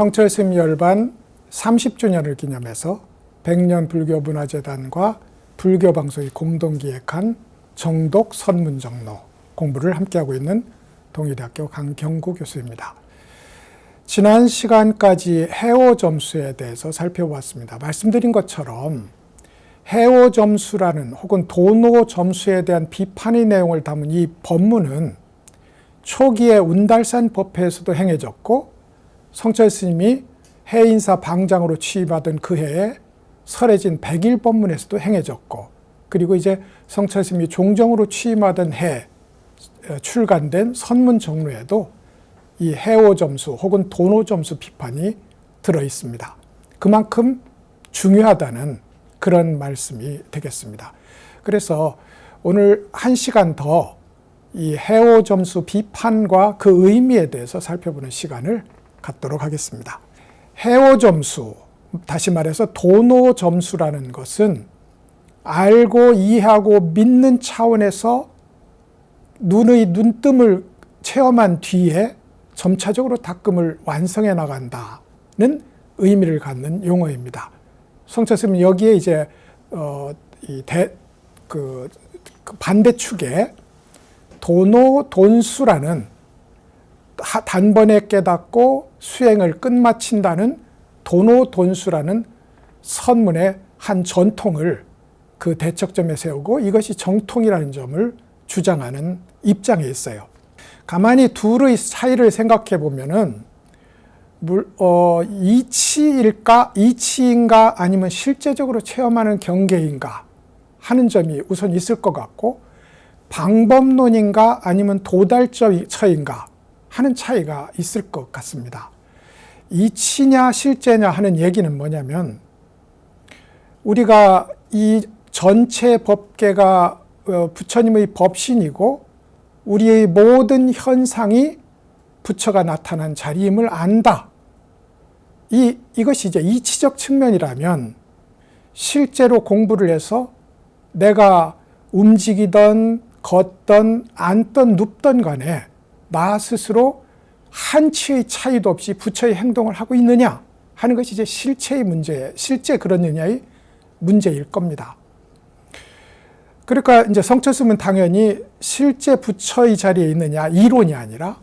성철스님 열반 30주년을 기념해서 백년 불교문화재단과 불교방송이 공동 기획한 정독 선문정로 공부를 함께하고 있는 동일대학교 강경구 교수입니다. 지난 시간까지 해오점수에 대해서 살펴보았습니다. 말씀드린 것처럼 해오점수라는 혹은 도노점수에 대한 비판의 내용을 담은 이 법문은 초기에 운달산 법회에서도 행해졌고 성철스님이 해인사 방장으로 취임하던 그 해에 설해진 백일법문에서도 행해졌고, 그리고 이제 성철스님이 종정으로 취임하던 해 출간된 선문정로에도 이 해오점수 혹은 도노점수 비판이 들어 있습니다. 그만큼 중요하다는 그런 말씀이 되겠습니다. 그래서 오늘 1시간 더 이 해오점수 비판과 그 의미에 대해서 살펴보는 시간을 갖도록 하겠습니다. 해오점수, 다시 말해서 도노점수라는 것은 알고 이해하고 믿는 차원에서 눈의 눈뜸을 체험한 뒤에 점차적으로 닦음을 완성해 나간다는 의미를 갖는 용어입니다. 성철스님은 여기에 이제 반대축에 도노돈수라는 단번에 깨닫고 수행을 끝마친다는 도노돈수라는 선문의 한 전통을 그 대척점에 세우고 이것이 정통이라는 점을 주장하는 입장에 있어요. 가만히 둘의 차이를 생각해 보면은 이치인가 아니면 실제적으로 체험하는 경계인가 하는 점이 우선 있을 것 같고, 방법론인가 아니면 도달처인가 하는 차이가 있을 것 같습니다. 이치냐 실제냐 하는 얘기는 뭐냐면, 우리가 이 전체 법계가 부처님의 법신이고 우리의 모든 현상이 부처가 나타난 자리임을 안다. 이것이 이제 이치적 측면이라면, 실제로 공부를 해서 내가 움직이던 걷던 앉던 눕던 간에 나 스스로 한치의 차이도 없이 부처의 행동을 하고 있느냐 하는 것이 이제 실체의 문제, 실제 그러느냐의 문제일 겁니다. 그러니까 이제 성철스님은 당연히 실제 부처의 자리에 있느냐 이론이 아니라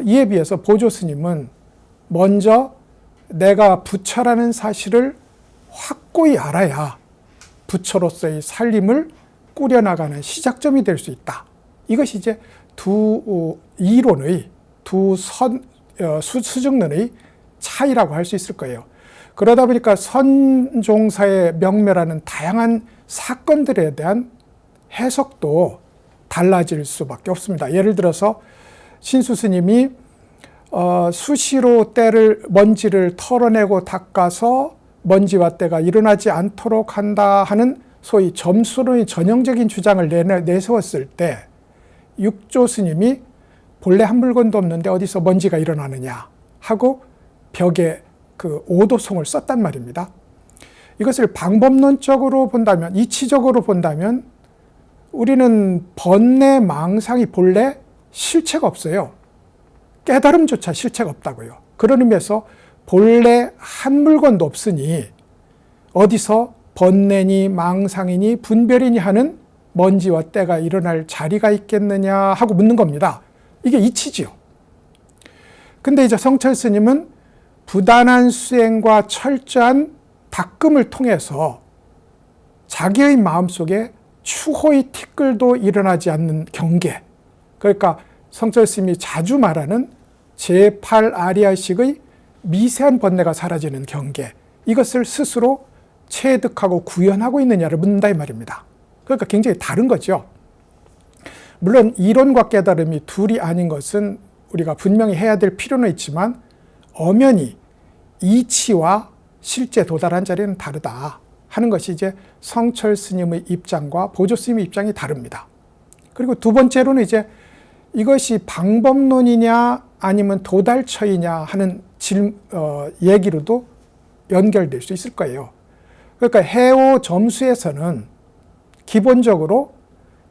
이에 비해서 보조스님은 먼저 내가 부처라는 사실을 확고히 알아야 부처로서의 살림을 꾸려나가는 시작점이 될 수 있다. 이것이 이제 두 이론의 두 수증론의 차이라고 할 수 있을 거예요. 그러다 보니까 선종사의 명매라는 다양한 사건들에 대한 해석도 달라질 수밖에 없습니다. 예를 들어서 신수스님이 수시로 먼지를 털어내고 닦아서 먼지와 때가 일어나지 않도록 한다 하는 소위 점수론의 전형적인 주장을 내세웠을 때 육조 스님이 본래 한 물건도 없는데 어디서 먼지가 일어나느냐 하고 벽에 그 오도송을 썼단 말입니다. 이것을 방법론적으로 본다면, 이치적으로 본다면 우리는 번뇌 망상이 본래 실체가 없어요. 깨달음조차 실체가 없다고요. 그런 의미에서 본래 한 물건도 없으니 어디서 번뇌니 망상이니 분별이니 하는 먼지와 때가 일어날 자리가 있겠느냐 하고 묻는 겁니다. 이게 이치지요. 근데 이제 성철스님은 부단한 수행과 철저한 닦음을 통해서 자기의 마음속에 추호의 티끌도 일어나지 않는 경계, 그러니까 성철스님이 자주 말하는 제8아리아식의 미세한 번뇌가 사라지는 경계, 이것을 스스로 체득하고 구현하고 있느냐를 묻는다 이 말입니다. 그러니까 굉장히 다른 거죠. 물론 이론과 깨달음이 둘이 아닌 것은 우리가 분명히 해야 될 필요는 있지만 엄연히 이치와 실제 도달한 자리는 다르다 하는 것이 이제 성철스님의 입장과 보조스님의 입장이 다릅니다. 그리고 두 번째로는 이제 이것이 방법론이냐 아니면 도달처이냐 하는 얘기로도 연결될 수 있을 거예요. 그러니까 해오점수에서는 기본적으로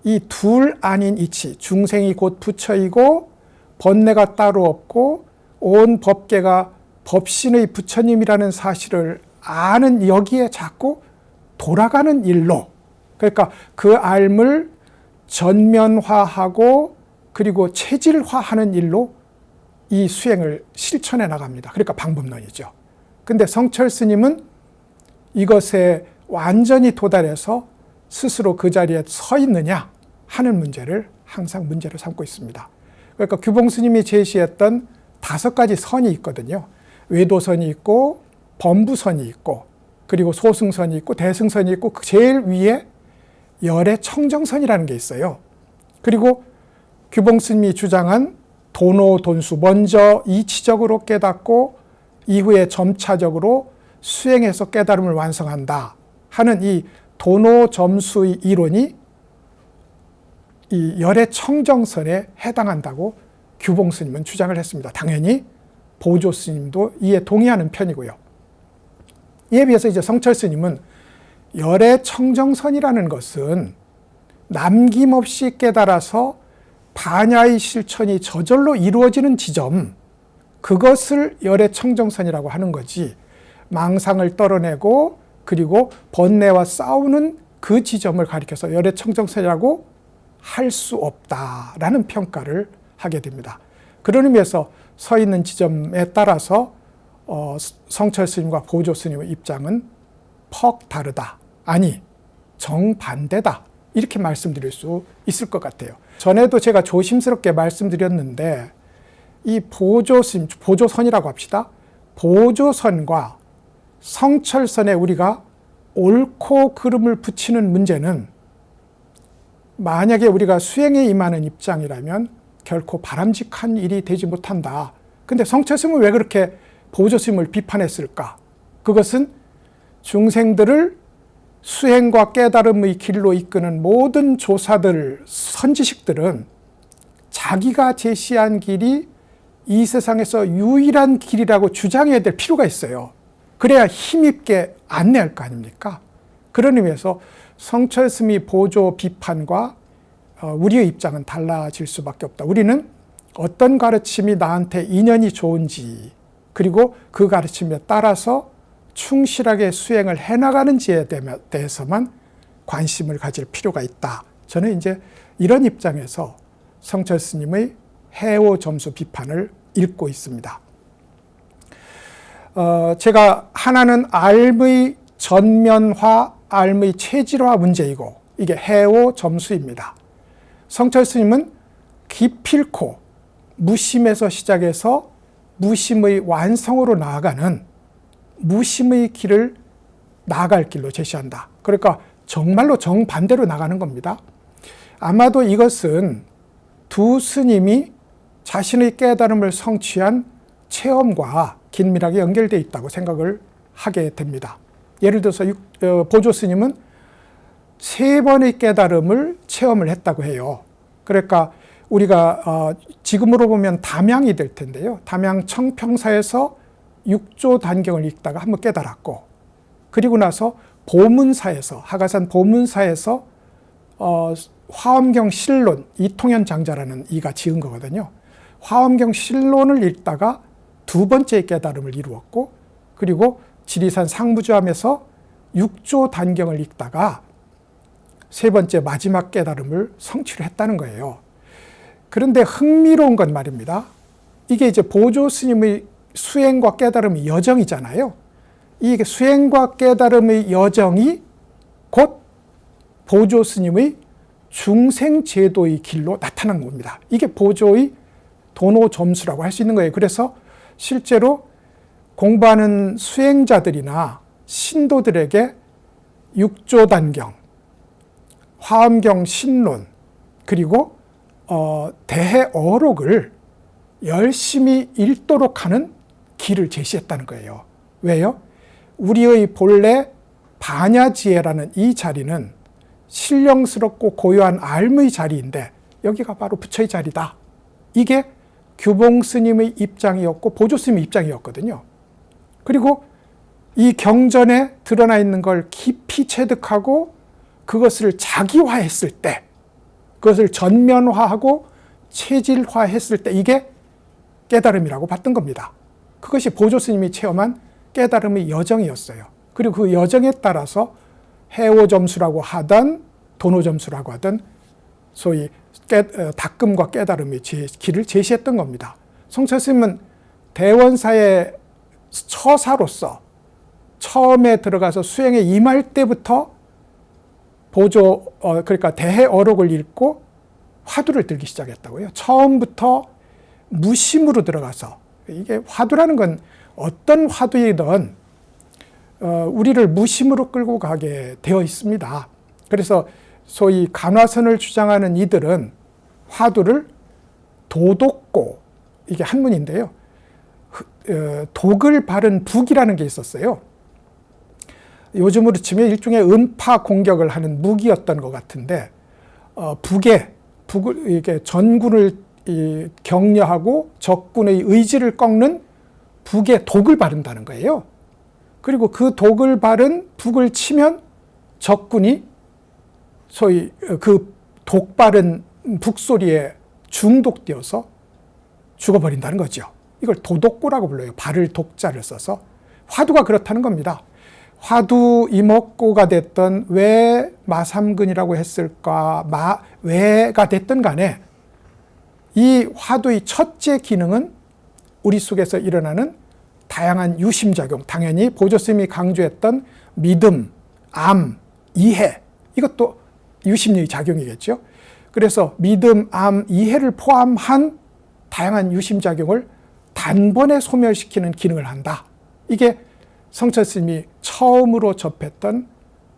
이 둘 아닌 이치, 중생이 곧 부처이고 번뇌가 따로 없고 온 법계가 법신의 부처님이라는 사실을 아는 여기에 자꾸 돌아가는 일로, 그러니까 그 알을 전면화하고 그리고 체질화하는 일로 이 수행을 실천해 나갑니다. 그러니까 방법론이죠. 근데 성철 스님은 이것에 완전히 도달해서 스스로 그 자리에 서 있느냐 하는 문제를 항상 문제로 삼고 있습니다. 그러니까 규봉 스님이 제시했던 5가지 선이 있거든요. 외도선이 있고 범부선이 있고 그리고 소승선이 있고 대승선이 있고 그 제일 위에 열의 청정선이라는 게 있어요. 그리고 규봉 스님이 주장한 도노돈수, 먼저 이치적으로 깨닫고 이후에 점차적으로 수행해서 깨달음을 완성한다 하는 이 도노점수의 이론이 이 열의 청정선에 해당한다고 규봉 스님은 주장을 했습니다. 당연히 보조 스님도 이에 동의하는 편이고요. 이에 비해서 이제 성철 스님은 열의 청정선이라는 것은 남김없이 깨달아서 반야의 실천이 저절로 이루어지는 지점, 그것을 열의 청정선이라고 하는 거지, 망상을 떨어내고 그리고 번뇌와 싸우는 그 지점을 가리켜서 열의 청정선이라고 할 수 없다라는 평가를 하게 됩니다. 그런 의미에서 서 있는 지점에 따라서 성철 스님과 보조 스님의 입장은 퍽 다르다, 아니 정반대다, 이렇게 말씀드릴 수 있을 것 같아요. 전에도 제가 조심스럽게 말씀드렸는데 이 보조스님, 보조선이라고 합시다. 보조선과 성철선에 우리가 옳고 그름을 붙이는 문제는 만약에 우리가 수행에 임하는 입장이라면 결코 바람직한 일이 되지 못한다. 근데 성철스님은 왜 그렇게 보조스님을 비판했을까? 그것은 중생들을 수행과 깨달음의 길로 이끄는 모든 조사들, 선지식들은 자기가 제시한 길이 이 세상에서 유일한 길이라고 주장해야 될 필요가 있어요. 그래야 힘있게 안내할 거 아닙니까? 그런 의미에서 성철 스님의 보조 비판과 우리의 입장은 달라질 수밖에 없다. 우리는 어떤 가르침이 나한테 인연이 좋은지, 그리고 그 가르침에 따라서 충실하게 수행을 해나가는지에 대해서만 관심을 가질 필요가 있다. 저는 이제 이런 입장에서 성철 스님의 해오 점수 비판을 읽고 있습니다. 제가 하나는 알의 전면화, 알의 체질화 문제이고 이게 해오 점수입니다. 성철 스님은 기필코 무심에서 시작해서 무심의 완성으로 나아가는 무심의 길을 나아갈 길로 제시한다. 그러니까 정말로 정반대로 나가는 겁니다. 아마도 이것은 두 스님이 자신의 깨달음을 성취한 체험과 긴밀하게 연결되어 있다고 생각을 하게 됩니다. 예를 들어서 보조 스님은 3번의 깨달음을 체험을 했다고 해요. 그러니까 우리가 지금으로 보면 담양이 될 텐데요. 담양 청평사에서 6조 단경을 읽다가 한번 깨달았고, 그리고 나서 보문사에서, 하가산 보문사에서 화엄경 실론, 이통현 장자라는 이가 지은 거거든요. 화엄경 실론을 읽다가 2번째 깨달음을 이루었고, 그리고 지리산 상무주암에서 6조 단경을 읽다가 3번째 마지막 깨달음을 성취를 했다는 거예요. 그런데 흥미로운 건 말입니다. 이게 이제 보조 스님의 수행과 깨달음의 여정이잖아요. 이 수행과 깨달음의 여정이 곧 보조 스님의 중생제도의 길로 나타난 겁니다. 이게 보조의 도노점수라고 할 수 있는 거예요. 그래서 실제로 공부하는 수행자들이나 신도들에게 6조 단경, 화엄경 신론, 그리고 대해 어록을 열심히 읽도록 하는 길을 제시했다는 거예요. 왜요? 우리의 본래 반야지혜라는 이 자리는 신령스럽고 고요한 알의 자리인데 여기가 바로 부처의 자리다. 이게 규봉 스님의 입장이었고 보조 스님의 입장이었거든요. 그리고 이 경전에 드러나 있는 걸 깊이 체득하고 그것을 자기화했을 때, 그것을 전면화하고 체질화했을 때 이게 깨달음이라고 봤던 겁니다. 그것이 보조 스님이 체험한 깨달음의 여정이었어요. 그리고 그 여정에 따라서 해오점수라고 하던 도노점수라고 하던 소위 닦음과 깨달음의 길을 제시했던 겁니다. 성철 스님은 대원사의 처사로서 처음에 들어가서 수행에 임할 때부터 그러니까 대해어록을 읽고 화두를 들기 시작했다고요. 처음부터 무심으로 들어가서, 이게 화두라는 건 어떤 화두이든 우리를 무심으로 끌고 가게 되어 있습니다. 그래서 소위 간화선을 주장하는 이들은 화두를 도독고, 이게 한문인데요. 독을 바른 북이라는 게 있었어요. 요즘으로 치면 일종의 음파 공격을 하는 무기였던 것 같은데, 북을 이게 전군을 격려하고 적군의 의지를 꺾는 북에 독을 바른다는 거예요. 그리고 그 독을 바른 북을 치면 적군이 소위 그 독 바른 북소리에 중독되어서 죽어버린다는 거죠. 이걸 도독고라고 불러요. 발을 독자를 써서. 화두가 그렇다는 겁니다. 화두 이목고가 됐던 왜 마삼근이라고 했을까, 왜가 됐든 간에 이 화두의 첫째 기능은 우리 속에서 일어나는 다양한 유심작용, 당연히 보조스님이 강조했던 믿음, 암, 이해, 이것도 유심의 작용이겠죠. 그래서 믿음, 암, 이해를 포함한 다양한 유심작용을 단번에 소멸시키는 기능을 한다. 이게 성철 스님이 처음으로 접했던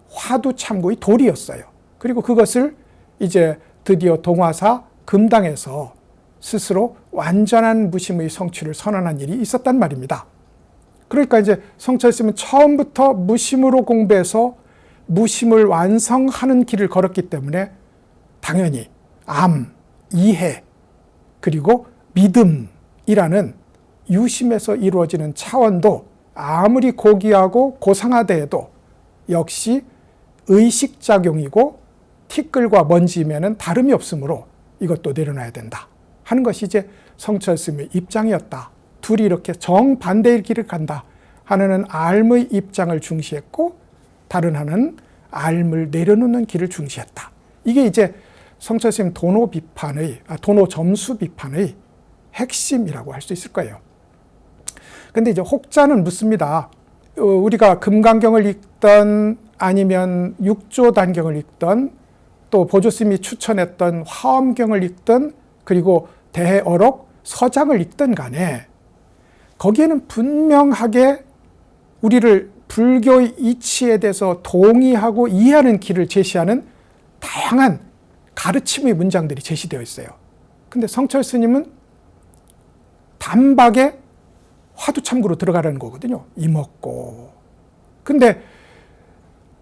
화두 참고의 도리였어요. 그리고 그것을 이제 드디어 동화사 금당에서 스스로 완전한 무심의 성취를 선언한 일이 있었단 말입니다. 그러니까 이제 성철 스님은 처음부터 무심으로 공부해서 무심을 완성하는 길을 걸었기 때문에 당연히 암, 이해, 그리고 믿음이라는 유심에서 이루어지는 차원도 아무리 고귀하고 고상하되어도 역시 의식작용이고 티끌과 먼지면은 다름이 없으므로 이것도 내려놔야 된다 하는 것이 이제 성철 스님의 입장이었다. 둘이 이렇게 정반대의 길을 간다. 하나는 앓의 입장을 중시했고 다른 하나는 앓을 내려놓는 길을 중시했다. 이게 이제 성철 스님 도노 점수 비판의 핵심이라고 할 수 있을 거예요. 근데 이제 혹자는 묻습니다. 우리가 금강경을 읽던 아니면 육조단경을 읽던 또 보조스님이 추천했던 화엄경을 읽던 그리고 대해어록 서장을 읽던 간에 거기에는 분명하게 우리를 불교의 이치에 대해서 동의하고 이해하는 길을 제시하는 다양한 가르침의 문장들이 제시되어 있어요. 근데 성철 스님은 단박에 화두 참고로 들어가라는 거거든요. 이먹고. 근데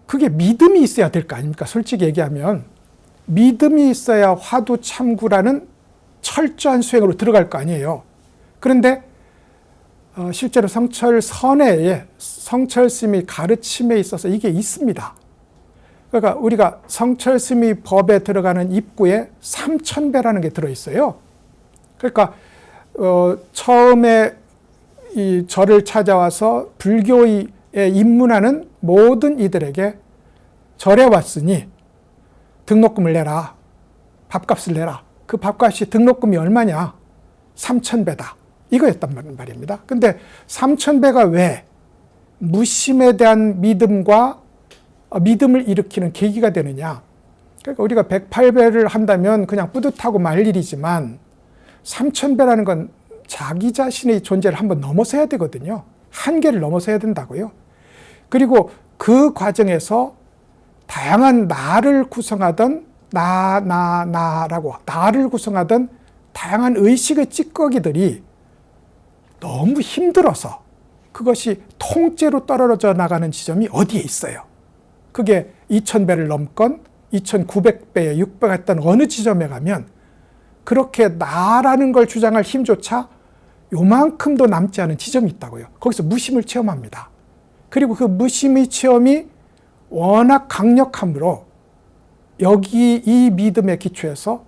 그게 믿음이 있어야 될 거 아닙니까? 솔직히 얘기하면 믿음이 있어야 화두 참구라는 철저한 수행으로 들어갈 거 아니에요. 그런데 실제로 성철 선해에 성철 스님의 가르침에 있어서 이게 있습니다. 그러니까 우리가 성철 스님의 법에 들어가는 입구에 삼천배라는 게 들어있어요. 그러니까 처음에 이 절을 찾아와서 불교에 입문하는 모든 이들에게 절에 왔으니 등록금을 내라. 밥값을 내라. 그 밥값이 등록금이 얼마냐? 3,000배다. 이거였단 말입니다. 근데 3,000배가 왜 무심에 대한 믿음과 믿음을 일으키는 계기가 되느냐? 그러니까 우리가 108배를 한다면 그냥 뿌듯하고 말 일이지만 3,000배라는 건 자기 자신의 존재를 한번 넘어서야 되거든요. 한계를 넘어서야 된다고요. 그리고 그 과정에서 다양한 나를 구성하던 나라고 나를 구성하던 다양한 의식의 찌꺼기들이 너무 힘들어서 그것이 통째로 떨어져 나가는 지점이 어디에 있어요. 그게 2,000배를 넘건 2,900배에 600했던 어느 지점에 가면 그렇게 나라는 걸 주장할 힘조차 요만큼도 남지 않은 지점이 있다고요. 거기서 무심을 체험합니다. 그리고 그 무심의 체험이 워낙 강력함으로 여기 이 믿음의 기초에서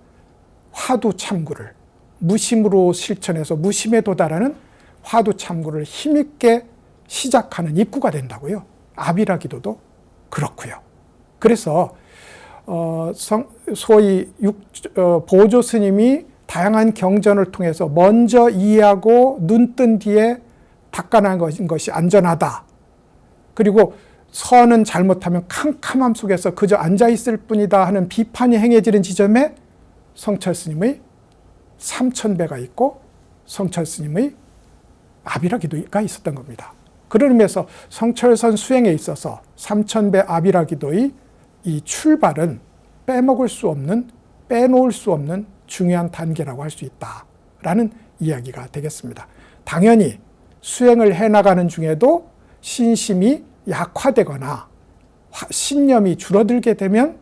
화두 참구를 무심으로 실천해서 무심에 도달하는 화두참고를 힘있게 시작하는 입구가 된다고요. 아비라 기도도 그렇고요. 그래서 소위 보조 스님이 다양한 경전을 통해서 먼저 이해하고 눈뜬 뒤에 닦아나는 것이 안전하다. 그리고 선은 잘못하면 캄캄함 속에서 그저 앉아있을 뿐이다 하는 비판이 행해지는 지점에 성철 스님의 삼천배가 있고 성철 스님의 아비라 기도가 있었던 겁니다. 그런 의미에서 성철선 수행에 있어서 삼천배 아비라 기도의 이 출발은 빼먹을 수 없는, 빼놓을 수 없는 중요한 단계라고 할 수 있다라는 이야기가 되겠습니다. 당연히 수행을 해나가는 중에도 신심이 약화되거나 신념이 줄어들게 되면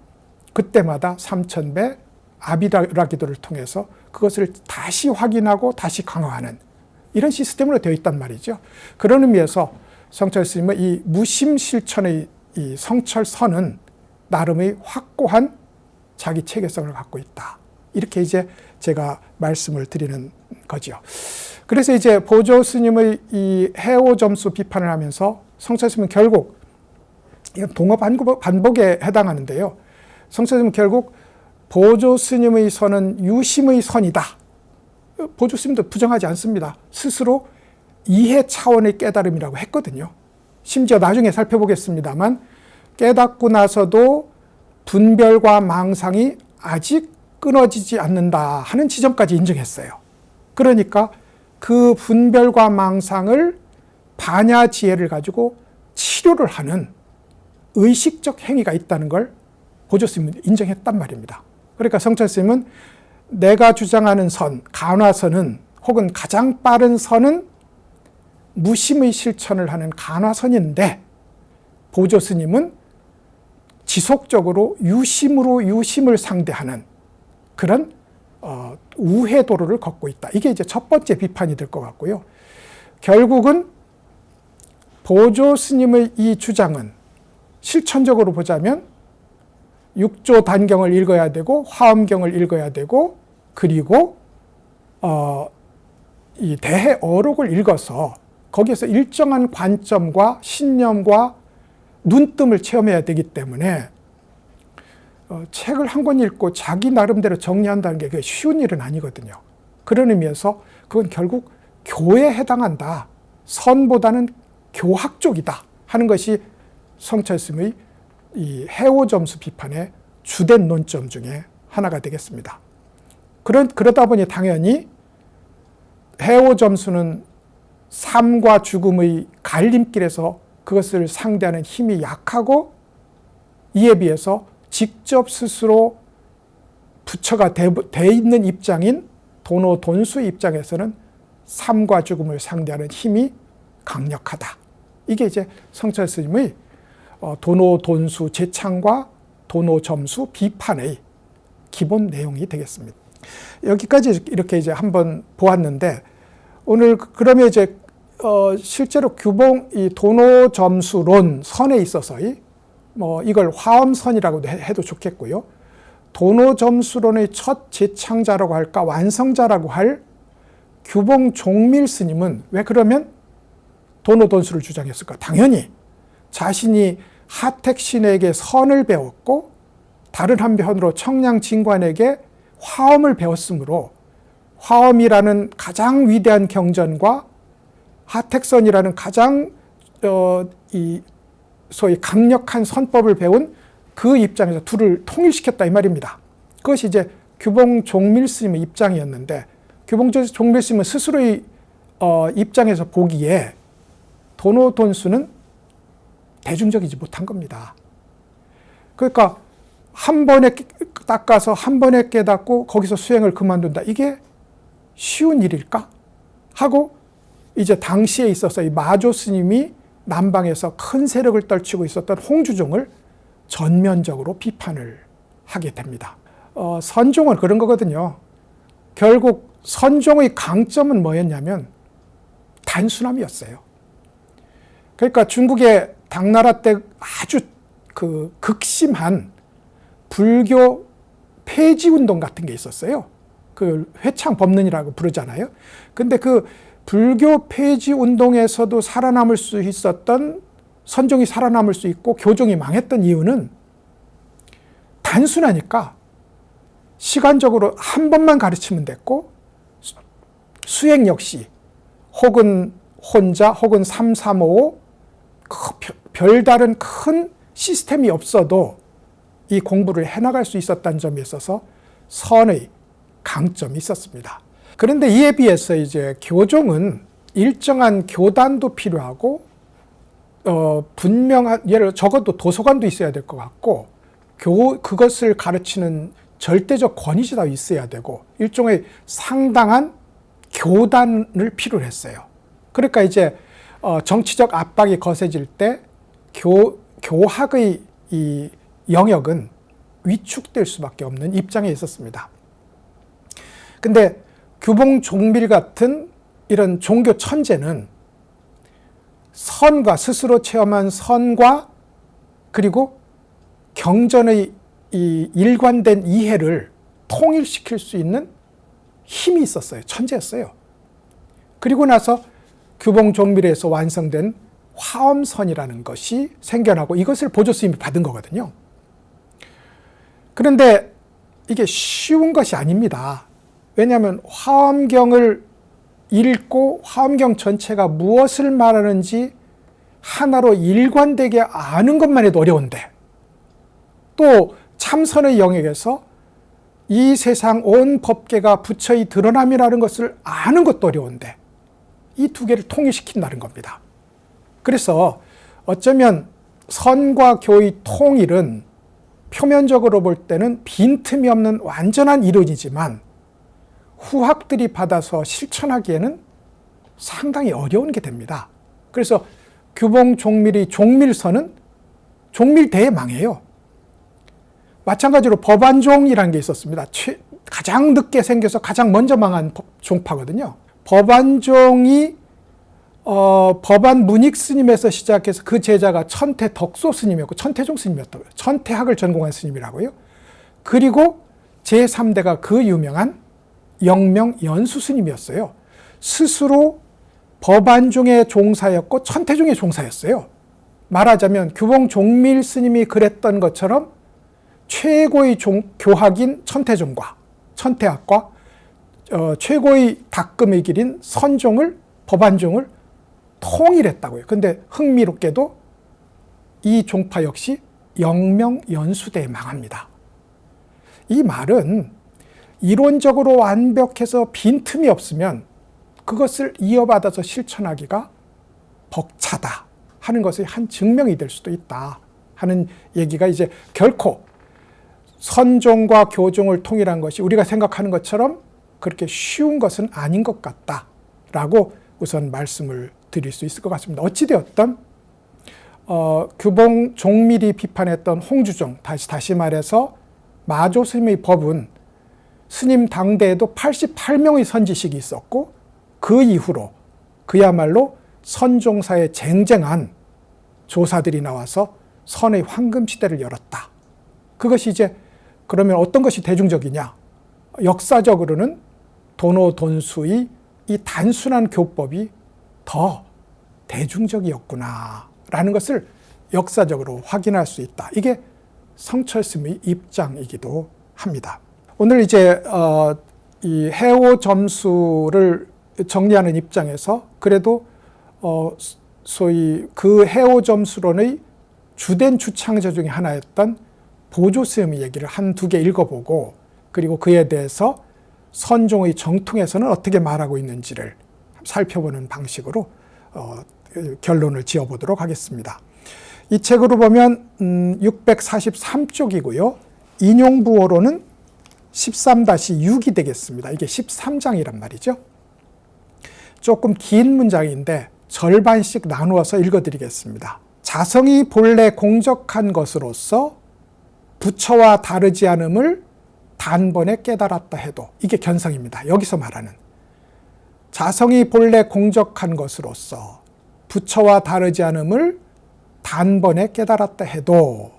그때마다 삼천배 아비라 기도를 통해서 그것을 다시 확인하고 다시 강화하는 이런 시스템으로 되어 있단 말이죠. 그런 의미에서 성철 스님의 이 무심 실천의 이 성철선은 나름의 확고한 자기 체계성을 갖고 있다. 이렇게 이제 제가 말씀을 드리는 거죠. 그래서 이제 보조 스님의 이 해오 점수 비판을 하면서 성철 스님은 결국 이건 동어 반복에 해당하는데요. 성철 스님은 결국 보조 스님의 선은 유심의 선이다. 보조 스님도 부정하지 않습니다. 스스로 이해 차원의 깨달음이라고 했거든요. 심지어 나중에 살펴보겠습니다만 깨닫고 나서도 분별과 망상이 아직 끊어지지 않는다 하는 지점까지 인정했어요. 그러니까 그 분별과 망상을 반야지혜를 가지고 치료를 하는 의식적 행위가 있다는 걸 보조 스님은 인정했단 말입니다. 그러니까 성철 스님은 내가 주장하는 선, 간화선은 혹은 가장 빠른 선은 무심의 실천을 하는 간화선인데 보조 스님은 지속적으로 유심으로 유심을 상대하는 그런 우회 도로를 걷고 있다. 이게 이제 첫 번째 비판이 될 것 같고요. 결국은 보조 스님의 이 주장은 실천적으로 보자면 육조 단경을 읽어야 되고 화엄경을 읽어야 되고 그리고 이 대해 어록을 읽어서 거기에서 일정한 관점과 신념과 눈뜸을 체험해야 되기 때문에 책을 한 권 읽고 자기 나름대로 정리한다는 게 쉬운 일은 아니거든요. 그런 의미에서 그건 결국 교에 해당한다. 선보다는 교학 쪽이다 하는 것이 성철 스님의 이 해오점수 비판의 주된 논점 중에 하나가 되겠습니다. 그러다 보니 당연히 해오점수는 삶과 죽음의 갈림길에서 그것을 상대하는 힘이 약하고 이에 비해서 직접 스스로 부처가 돼 있는 입장인 도노 돈수의 입장에서는 삶과 죽음을 상대하는 힘이 강력하다. 이게 이제 성철 스님의 도노 돈수 제창과 도노 점수 비판의 기본 내용이 되겠습니다. 여기까지 이렇게 이제 한번 보았는데 오늘 그러면 이제 실제로 규봉 이 도노 점수론 선에 있어서 이걸 화엄선이라고도 해도 좋겠고요. 도노 점수론의 첫 제창자라고 할까 완성자라고 할 규봉 종밀 스님은 왜 그러면 도노 돈수를 주장했을까? 당연히 자신이 하택신에게 선을 배웠고 다른 한편으로 청량진관에게 화엄을 배웠으므로 화엄이라는 가장 위대한 경전과 하택선이라는 가장 소위 강력한 선법을 배운 그 입장에서 둘을 통일시켰다 이 말입니다. 그것이 이제 규봉 종밀 스님의 입장이었는데 규봉 종밀 스님은 스스로의 입장에서 보기에 도노 돈수는 대중적이지 못한 겁니다. 그러니까 한 번에 닦아서 한 번에 깨닫고 거기서 수행을 그만둔다. 이게 쉬운 일일까? 하고 이제 당시에 있어서 이 마조 스님이 남방에서 큰 세력을 떨치고 있었던 홍주종을 전면적으로 비판을 하게 됩니다. 선종은 그런 거거든요. 결국 선종의 강점은 뭐였냐면 단순함이었어요. 그러니까 중국의 당나라 때 아주 그 극심한 불교 폐지 운동 같은 게 있었어요. 그 회창법문이라고 부르잖아요. 근데 그 불교 폐지 운동에서도 살아남을 수 있었던 선종이 살아남을 수 있고 교종이 망했던 이유는 단순하니까 시간적으로 한 번만 가르치면 됐고 수행 역시 혹은 혼자 혹은 3, 3, 5 별다른 큰 시스템이 없어도 이 공부를 해나갈 수 있었다는 점에 있어서 선의 강점이 있었습니다. 그런데 이에 비해서 이제 교종은 일정한 교단도 필요하고 분명한, 예를 들어 적어도 도서관도 있어야 될 것 같고 그것을 가르치는 절대적 권위지도 있어야 되고 일종의 상당한 교단을 필요로 했어요. 그러니까 이제 정치적 압박이 거세질 때 교학의 이 영역은 위축될 수밖에 없는 입장에 있었습니다. 근데 규봉 종밀 같은 이런 종교 천재는 선과 스스로 체험한 선과 그리고 경전의 이 일관된 이해를 통일시킬 수 있는 힘이 있었어요. 천재였어요. 그리고 나서 규봉 종밀에서 완성된 화엄선이라는 것이 생겨나고 이것을 보조 스님이 받은 거거든요. 그런데 이게 쉬운 것이 아닙니다. 왜냐하면 화엄경을 읽고 화엄경 전체가 무엇을 말하는지 하나로 일관되게 아는 것만 해도 어려운데 또 참선의 영역에서 이 세상 온 법계가 부처의 드러남이라는 것을 아는 것도 어려운데 이 두 개를 통일시킨다는 겁니다. 그래서 어쩌면 선과 교의 통일은 표면적으로 볼 때는 빈틈이 없는 완전한 이론이지만 후학들이 받아서 실천하기에는 상당히 어려운 게 됩니다. 그래서 규봉 종밀의 종밀선은 종밀대에 망해요. 마찬가지로 법안종이라는 게 있었습니다. 가장 늦게 생겨서 가장 먼저 망한 종파거든요. 법안종이 법안 문익 스님에서 시작해서 그 제자가 천태 덕소 스님이었고 천태종 스님이었다고요. 천태학을 전공한 스님이라고요. 그리고 제3대가 그 유명한 영명 연수 스님이었어요. 스스로 법안종의 종사였고 천태종의 종사였어요. 말하자면 규봉 종밀 스님이 그랬던 것처럼 최고의 교학인 천태종과 천태학과 최고의 닦음의 길인 선종을 법안종을 통일했다고요. 근데 흥미롭게도 이 종파 역시 영명연수대에 망합니다. 이 말은 이론적으로 완벽해서 빈틈이 없으면 그것을 이어받아서 실천하기가 벅차다 하는 것의 한 증명이 될 수도 있다 하는 얘기가 이제 결코 선종과 교종을 통일한 것이 우리가 생각하는 것처럼 그렇게 쉬운 것은 아닌 것 같다라고 우선 말씀을 드릴 수 있을 것 같습니다. 어찌되었든 규봉 종밀이 비판했던 홍주종, 다시 말해서 마조 스님의 법은 스님 당대에도 88명의 선지식이 있었고 그 이후로 그야말로 선종사에 쟁쟁한 조사들이 나와서 선의 황금시대를 열었다. 그것이 이제 그러면 어떤 것이 대중적이냐? 역사적으로는 도노돈수의 이 단순한 교법이 더 대중적이었구나라는 것을 역사적으로 확인할 수 있다. 이게 성철스님의 입장이기도 합니다. 오늘 이제 이 해오 점수를 정리하는 입장에서 그래도 소위 그 해오 점수론의 주된 주창자 중에 하나였던 보조스님의 얘기를 한두 개 읽어보고 그리고 그에 대해서 선종의 정통에서는 어떻게 말하고 있는지를 살펴보는 방식으로 결론을 지어보도록 하겠습니다. 이 책으로 보면 643쪽이고요. 인용부호로는 13-6이 되겠습니다. 이게 13장이란 말이죠. 조금 긴 문장인데 절반씩 나누어서 읽어드리겠습니다. 자성이 본래 공적한 것으로서 부처와 다르지 않음을 단번에 깨달았다 해도 이게 견성입니다. 여기서 말하는 자성이 본래 공적한 것으로서 부처와 다르지 않음을 단번에 깨달았다 해도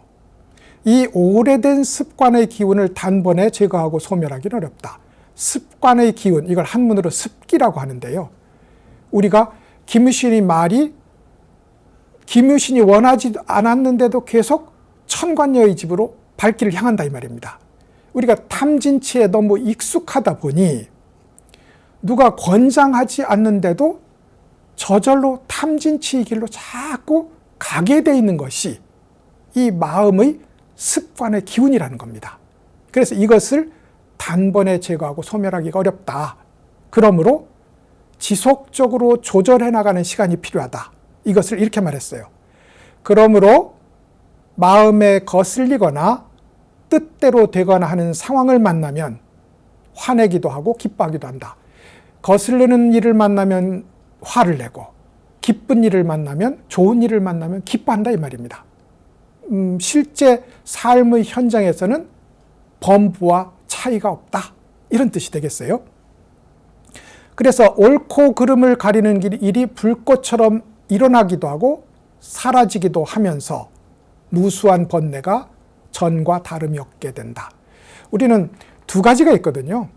이 오래된 습관의 기운을 단번에 제거하고 소멸하기는 어렵다. 습관의 기운, 이걸 한문으로 습기라고 하는데요. 우리가 김유신이 말이 김유신이 원하지 않았는데도 계속 천관녀의 집으로 발길을 향한다 이 말입니다. 우리가 탐진치에 너무 익숙하다 보니 누가 권장하지 않는데도 저절로 탐진치의 길로 자꾸 가게 돼 있는 것이 이 마음의 습관의 기운이라는 겁니다. 그래서 이것을 단번에 제거하고 소멸하기가 어렵다. 그러므로 지속적으로 조절해 나가는 시간이 필요하다. 이것을 이렇게 말했어요. 그러므로 마음에 거슬리거나 뜻대로 되거나 하는 상황을 만나면 화내기도 하고 기뻐하기도 한다. 거슬리는 일을 만나면 화를 내고 기쁜 일을 만나면 좋은 일을 만나면 기뻐한다 이 말입니다. 실제 삶의 현장에서는 범부와 차이가 없다. 이런 뜻이 되겠어요. 그래서 옳고 그름을 가리는 일이 불꽃처럼 일어나기도 하고 사라지기도 하면서 무수한 번뇌가 전과 다름이 없게 된다. 우리는 두 가지가 있거든요.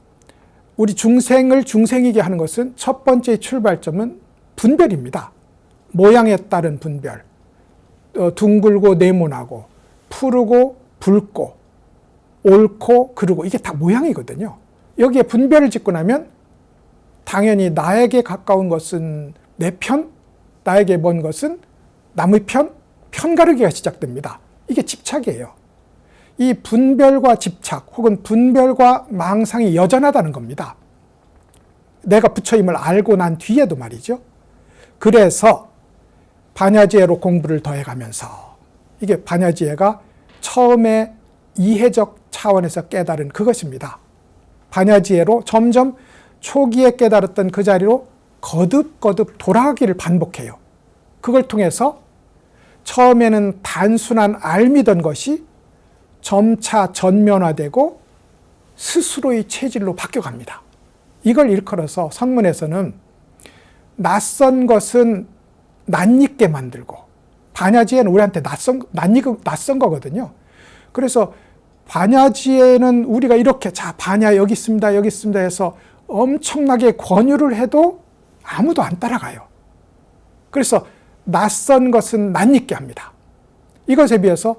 우리 중생을 중생이게 하는 것은 첫 번째 출발점은 분별입니다. 모양에 따른 분별. 둥글고 네모나고 푸르고 붉고 옳고 그르고 이게 다 모양이거든요. 여기에 분별을 짓고 나면 당연히 나에게 가까운 것은 내 편, 나에게 먼 것은 남의 편, 편가르기가 시작됩니다. 이게 집착이에요. 이 분별과 집착 혹은 분별과 망상이 여전하다는 겁니다. 내가 부처임을 알고 난 뒤에도 말이죠. 그래서 반야지혜로 공부를 더해가면서 이게 반야지혜가 처음에 이해적 차원에서 깨달은 그것입니다. 반야지혜로 점점 초기에 깨달았던 그 자리로 거듭거듭 돌아가기를 반복해요. 그걸 통해서 처음에는 단순한 알미던 것이 점차 전면화되고 스스로의 체질로 바뀌어갑니다. 이걸 일컬어서 선문에서는 낯선 것은 낯익게 만들고 반야지혜는 우리한테 낯선 거거든요. 그래서 반야지혜는 우리가 이렇게 자 반야 여기 있습니다 여기 있습니다 해서 엄청나게 권유를 해도 아무도 안 따라가요. 그래서 낯선 것은 낯익게 합니다. 이것에 비해서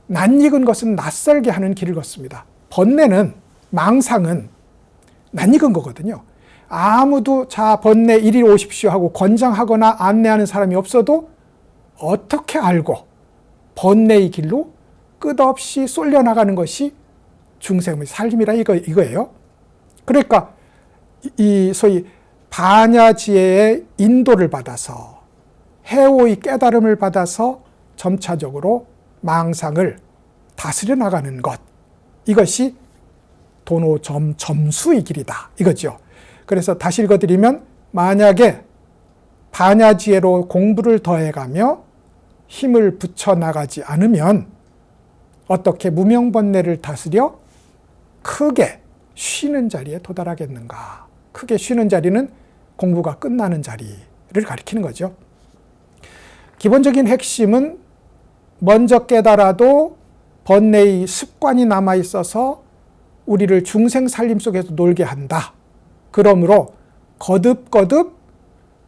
낯익은 것은 낯설게 하는 길을 걷습니다. 번뇌는 망상은 낯익은 거거든요. 아무도 자 번뇌 이리 오십시오 하고 권장하거나 안내하는 사람이 없어도 어떻게 알고 번뇌의 길로 끝없이 쏠려나가는 것이 중생의 삶이라 이거예요. 그러니까 이 소위 반야지혜의 인도를 받아서 해오의 깨달음을 받아서 점차적으로 망상을 다스려 나가는 것, 이것이 도노점수의 길이다 이거죠. 그래서 다시 읽어드리면 만약에 반야지혜로 공부를 더해가며 힘을 붙여나가지 않으면 어떻게 무명번뇌를 다스려 크게 쉬는 자리에 도달하겠는가. 크게 쉬는 자리는 공부가 끝나는 자리를 가리키는 거죠. 기본적인 핵심은 먼저 깨달아도 번뇌의 습관이 남아있어서 우리를 중생 살림 속에서 놀게 한다. 그러므로 거듭거듭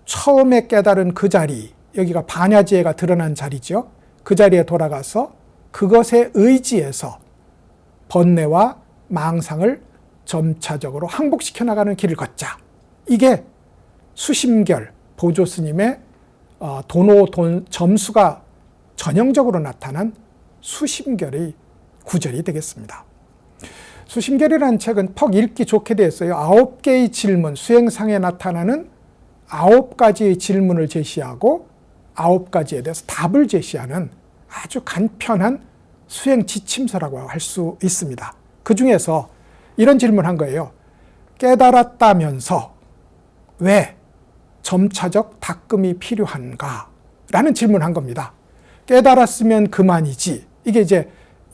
처음에 깨달은 그 자리, 여기가 반야지혜가 드러난 자리죠. 그 자리에 돌아가서 그것에 의지해서 번뇌와 망상을 점차적으로 항복시켜 나가는 길을 걷자. 이게 수심결 보조스님의 도노점수가 전형적으로 나타난 수심결의 구절이 되겠습니다. 수심결이라는 책은 퍽 읽기 좋게 되어 있어요. 9개의 질문, 수행상에 나타나는 9가지의 질문을 제시하고 9가지에 대해서 답을 제시하는 아주 간편한 수행 지침서라고 할 수 있습니다. 그 중에서 이런 질문을 한 거예요. 깨달았다면서 왜 점차적 닦음이 필요한가? 라는 질문을 한 겁니다. 깨달았으면 그만이지. 이게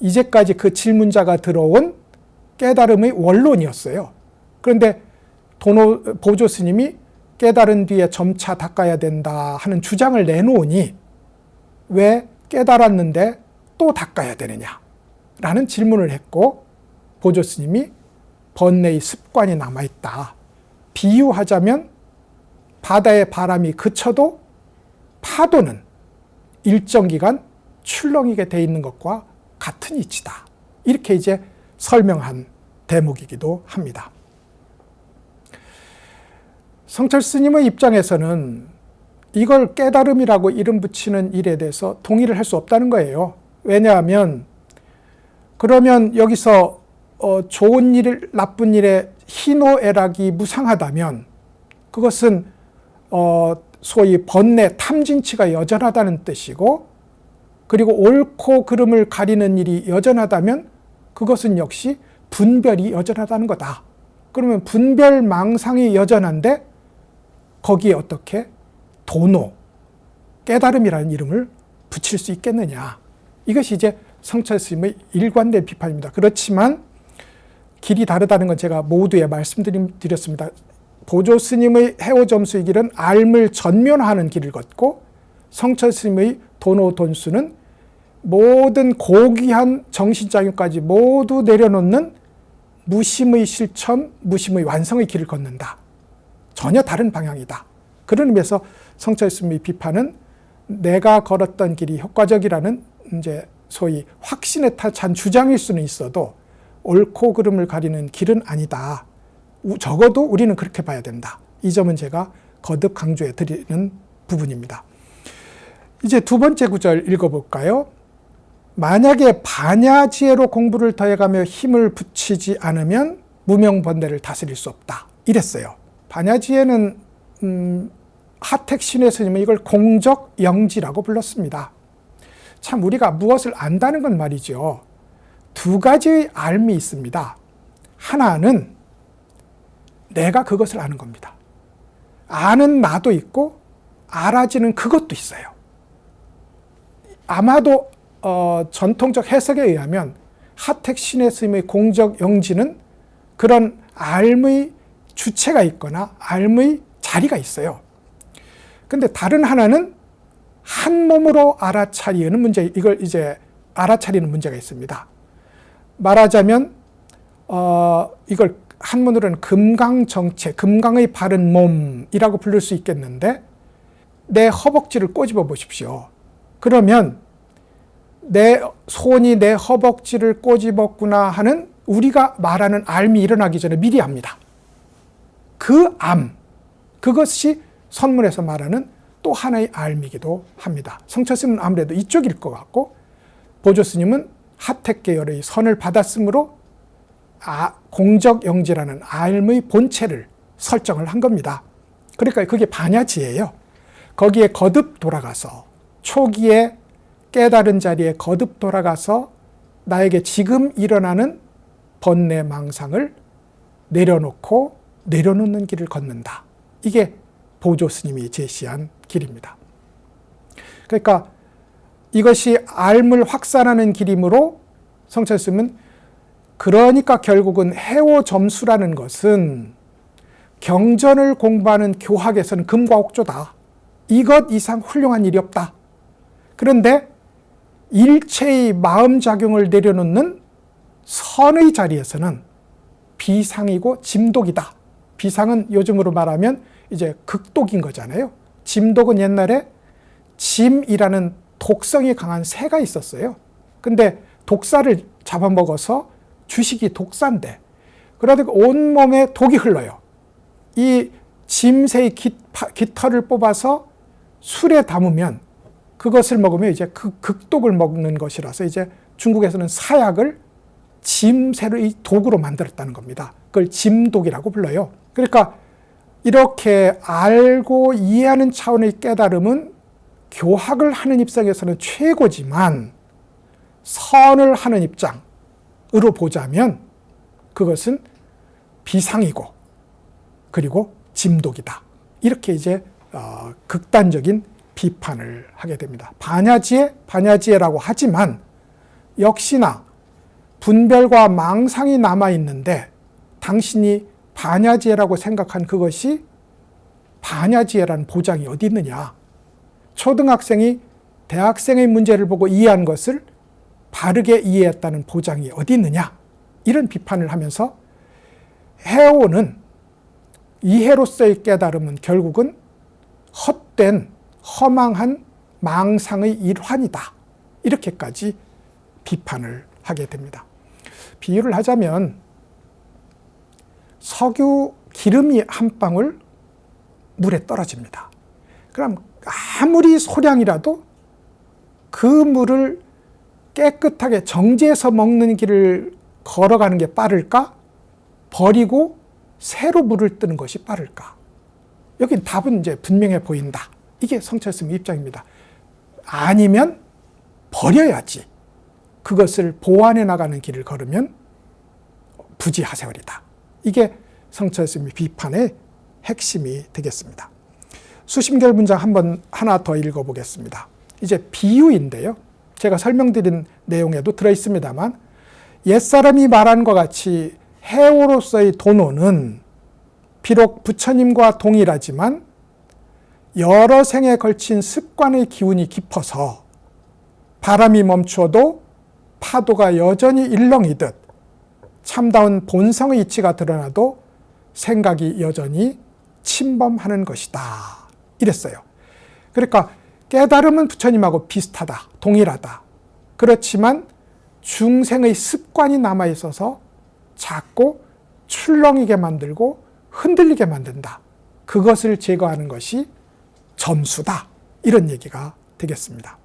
이제까지 그 질문자가 들어온 깨달음의 원론이었어요. 그런데 보조 스님이 깨달은 뒤에 점차 닦아야 된다 하는 주장을 내놓으니 왜 깨달았는데 또 닦아야 되느냐? 라는 질문을 했고 보조 스님이 번뇌의 습관이 남아있다. 비유하자면 바다의 바람이 그쳐도 파도는 일정 기간 출렁이게 돼 있는 것과 같은 이치다. 이렇게 이제 설명한 대목이기도 합니다. 성철 스님의 입장에서는 이걸 깨달음이라고 이름 붙이는 일에 대해서 동의를 할 수 없다는 거예요. 왜냐하면 그러면 여기서 좋은 일, 나쁜 일에 희노애락이 무상하다면 그것은 소위 번뇌, 탐진치가 여전하다는 뜻이고, 그리고 옳고 그름을 가리는 일이 여전하다면 그것은 역시 분별이 여전하다는 거다. 그러면 분별 망상이 여전한데 거기에 어떻게 도노, 깨달음이라는 이름을 붙일 수 있겠느냐. 이것이 이제 성철 스님의 일관된 비판입니다. 그렇지만 길이 다르다는 건 제가 모두에 말씀드렸습니다. 보조 스님의 해오점수의 길은 앓을 전면화하는 길을 걷고, 성철 스님의 도노돈수는 모든 고귀한 정신작용까지 모두 내려놓는 무심의 실천, 무심의 완성의 길을 걷는다. 전혀 다른 방향이다. 그런 의미에서 성철 스님의 비판은 내가 걸었던 길이 효과적이라는 이제 소위 확신에 찬 주장일 수는 있어도 옳고 그름을 가리는 길은 아니다. 적어도 우리는 그렇게 봐야 된다. 이 점은 제가 거듭 강조해 드리는 부분입니다. 이제 두 번째 구절 읽어볼까요? 만약에 반야지혜로 공부를 더해가며 힘을 붙이지 않으면 무명번뇌를 다스릴 수 없다. 이랬어요. 반야지혜는 하택 신의 스님은 이걸 공적영지라고 불렀습니다. 참 우리가 무엇을 안다는 건 말이죠. 두 가지의 알미 있습니다. 하나는 내가 그것을 아는 겁니다. 아는 나도 있고 알아지는 그것도 있어요. 아마도 전통적 해석에 의하면 하택 신의 스님의 공적영지는 그런 알의 주체가 있거나 알의 자리가 있어요. 근데 다른 하나는 한 몸으로 알아차리는 문제, 이걸 이제 알아차리는 문제가 있습니다. 말하자면 이걸 한문으로는 금강정체, 금강의 바른 몸이라고 부를 수 있겠는데, 내 허벅지를 꼬집어 보십시오. 그러면 내 손이 내 허벅지를 꼬집었구나 하는 우리가 말하는 암이 일어나기 전에 미리 압니다. 그 암, 그것이 선문에서 말하는 또 하나의 알미기도 합니다. 성철 스님은 아무래도 이쪽일 것 같고, 보조 스님은 하택 계열의 선을 받았으므로 공적영지라는 알의 본체를 설정을 한 겁니다. 그러니까 그게 반야지예요. 거기에 거듭 돌아가서 초기에 깨달은 자리에 거듭 돌아가서 나에게 지금 일어나는 번뇌 망상을 내려놓고 내려놓는 길을 걷는다. 이게 보조 스님이 제시한 길입니다. 그러니까 이것이 알을 확산하는 길이므로 성철 스님은 그러니까 결국은 해오점수라는 것은 경전을 공부하는 교학에서는 금과 옥조다. 이것 이상 훌륭한 일이 없다. 그런데 일체의 마음작용을 내려놓는 선의 자리에서는 비상이고 짐독이다. 비상은 요즘으로 말하면 이제 극독인 거잖아요. 짐독은 옛날에 짐이라는 독성이 강한 새가 있었어요. 근데 독사를 잡아먹어서 주식이 독사인데, 그러다가 온몸에 독이 흘러요. 이 짐새의 깃털을 뽑아서 술에 담으면 그것을 먹으면 이제 그 극독을 먹는 것이라서 이제 중국에서는 사약을 짐새의 독으로 만들었다는 겁니다. 그걸 짐독이라고 불러요. 그러니까 이렇게 알고 이해하는 차원의 깨달음은 교학을 하는 입장에서는 최고지만, 선을 하는 입장으로 보자면 그것은 비상이고 그리고 짐독이다. 이렇게 이제 극단적인 비판을 하게 됩니다. 반야지혜라고 하지만 역시나 분별과 망상이 남아있는데, 당신이 반야지혜라고 생각한 그것이 반야지혜라는 보장이 어디 있느냐. 초등학생이 대학생의 문제를 보고 이해한 것을 바르게 이해했다는 보장이 어디 있느냐. 이런 비판을 하면서 해오는 이해로서의 깨달음은 결국은 헛된 허망한 망상의 일환이다. 이렇게까지 비판을 하게 됩니다. 비유를 하자면 석유 기름이 한 방울 물에 떨어집니다. 그럼 아무리 소량이라도 그 물을 깨끗하게 정지해서 먹는 길을 걸어가는 게 빠를까? 버리고 새로 물을 뜨는 것이 빠를까? 여기 답은 이제 분명해 보인다. 이게 성철스님의 입장입니다. 아니면 버려야지. 그것을 보완해 나가는 길을 걸으면 부지하세월이다. 이게 성철스님의 비판의 핵심이 되겠습니다. 수심결 문장 하나 더 읽어보겠습니다. 이제 비유인데요. 제가 설명드린 내용에도 들어있습니다만 옛사람이 말한 것 같이 해오로서의 도노는 비록 부처님과 동일하지만 여러 생에 걸친 습관의 기운이 깊어서 바람이 멈추어도 파도가 여전히 일렁이듯 참다운 본성의 이치가 드러나도 생각이 여전히 침범하는 것이다. 이랬어요. 그러니까 깨달음은 부처님하고 비슷하다. 동일하다. 그렇지만 중생의 습관이 남아있어서 자꾸 출렁이게 만들고 흔들리게 만든다. 그것을 제거하는 것이 점수다. 이런 얘기가 되겠습니다.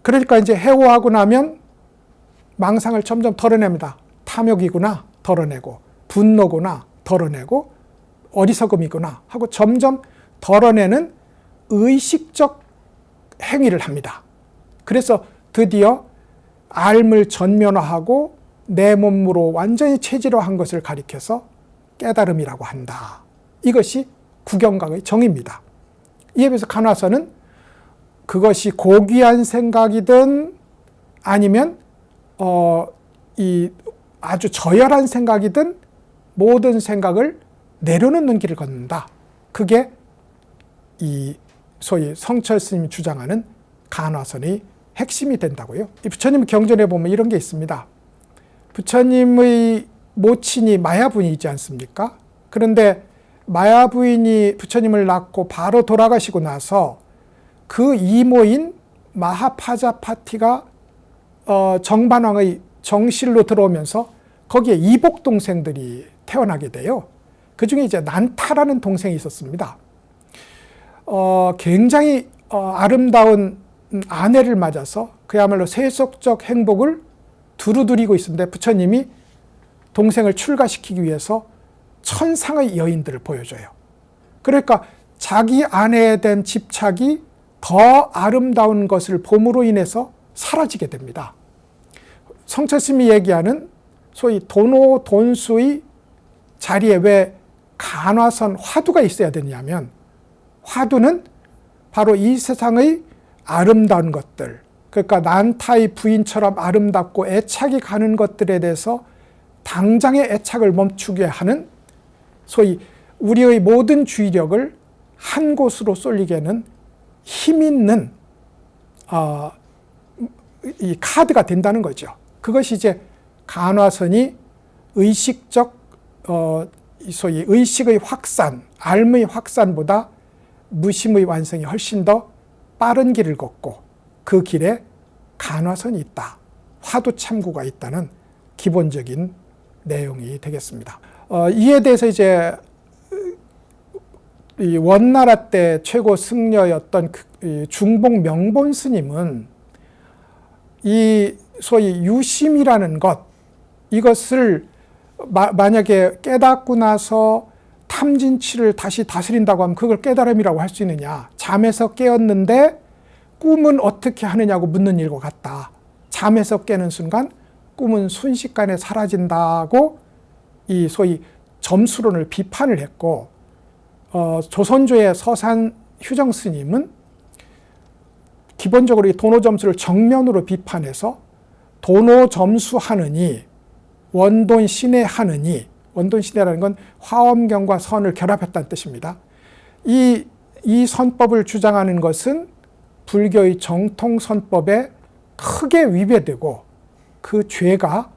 그러니까 이제 해오하고 나면 망상을 점점 덜어냅니다. 탐욕이구나 덜어내고 분노구나 덜어내고 어리석음이구나 하고 점점 덜어내는 의식적 행위를 합니다. 그래서 드디어 앓을 전면화하고 내 몸으로 완전히 체질화한 것을 가리켜서 깨달음이라고 한다. 이것이 구경각의 정의입니다. 이에 비해서 간화서는 그것이 고귀한 생각이든 아니면 이 아주 저열한 생각이든 모든 생각을 내려놓는 길을 걷는다. 그게 이 소위 성철스님이 주장하는 간화선의 핵심이 된다고요. 이 부처님 경전에 보면 이런 게 있습니다. 부처님의 모친이 마야 부인이지 않습니까? 그런데 마야 부인이 부처님을 낳고 바로 돌아가시고 나서 그 이모인 마하파자파티가 정반왕의 정실로 들어오면서 거기에 이복 동생들이 태어나게 돼요. 그 중에 이제 난타라는 동생이 있었습니다. 굉장히 아름다운 아내를 맞아서 그야말로 세속적 행복을 두루두리고 있었는데 부처님이 동생을 출가시키기 위해서 천상의 여인들을 보여줘요. 그러니까 자기 아내에 대한 집착이 더 아름다운 것을 봄으로 인해서 사라지게 됩니다. 성철스님이 얘기하는 소위 도노 돈수의 자리에 왜 간화선 화두가 있어야 되냐면 화두는 바로 이 세상의 아름다운 것들, 그러니까 난타의 부인처럼 아름답고 애착이 가는 것들에 대해서 당장의 애착을 멈추게 하는 소위 우리의 모든 주의력을 한 곳으로 쏠리게 하는 힘 있는 이 카드가 된다는 거죠. 그것이 이제 간화선이 의식적 소위 의식의 확산, 알의 확산보다 무심의 완성이 훨씬 더 빠른 길을 걷고 그 길에 간화선이 있다. 화두 참구가 있다는 기본적인 내용이 되겠습니다. 이에 대해서 이제 이 원나라 때 최고 승려였던 중복 명본 스님은 이 소위 유심이라는 것, 이것을 만약에 깨닫고 나서 탐진치를 다시 다스린다고 하면 그걸 깨달음이라고 할 수 있느냐. 잠에서 깨었는데 꿈은 어떻게 하느냐고 묻는 일과 같다. 잠에서 깨는 순간 꿈은 순식간에 사라진다고 이 소위 점수론을 비판을 했고, 조선조의 서산 휴정 스님은 기본적으로 이 도노 점수를 정면으로 비판해서 도노 점수하느니 원돈 신해하느니, 원돈 신해라는 건 화엄경과 선을 결합했다는 뜻입니다. 이 선법을 주장하는 것은 불교의 정통 선법에 크게 위배되고 그 죄가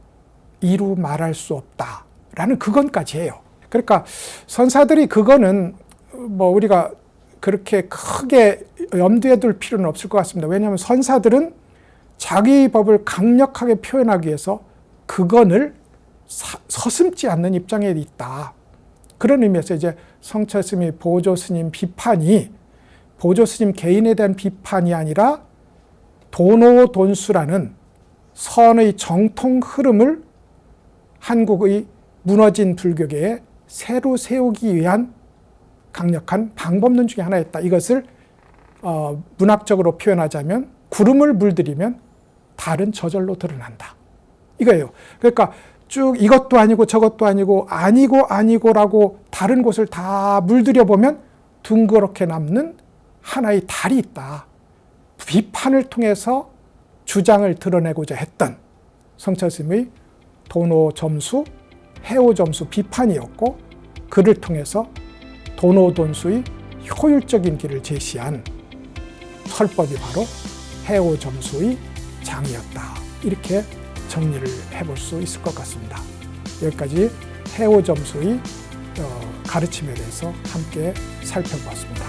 이루 말할 수 없다라는 그건까지 해요. 그러니까 선사들이 그거는 뭐 우리가 그렇게 크게 염두에 둘 필요는 없을 것 같습니다. 왜냐하면 선사들은 자기 법을 강력하게 표현하기 위해서 그건을 서슴지 않는 입장에 있다. 그런 의미에서 이제 성철 스님이 보조 스님 비판이 보조 스님 개인에 대한 비판이 아니라 도노돈수라는 선의 정통 흐름을 한국의 무너진 불교계에 새로 세우기 위한 강력한 방법론 중에 하나였다. 이것을 문학적으로 표현하자면 구름을 물들이면 다른 저절로 드러난다. 이거예요. 그러니까 쭉 이것도 아니고 저것도 아니고 아니고라고 다른 곳을 다 물들여 보면 둥그렇게 남는 하나의 달이 있다. 비판을 통해서 주장을 드러내고자 했던 성철 스님의 도노점수, 해오점수 비판이었고, 그를 통해서 도노돈수의 효율적인 길을 제시한 설법이 바로 해오점수의 장이었다. 이렇게 정리를 해볼 수 있을 것 같습니다. 여기까지 해오점수의 가르침에 대해서 함께 살펴보았습니다.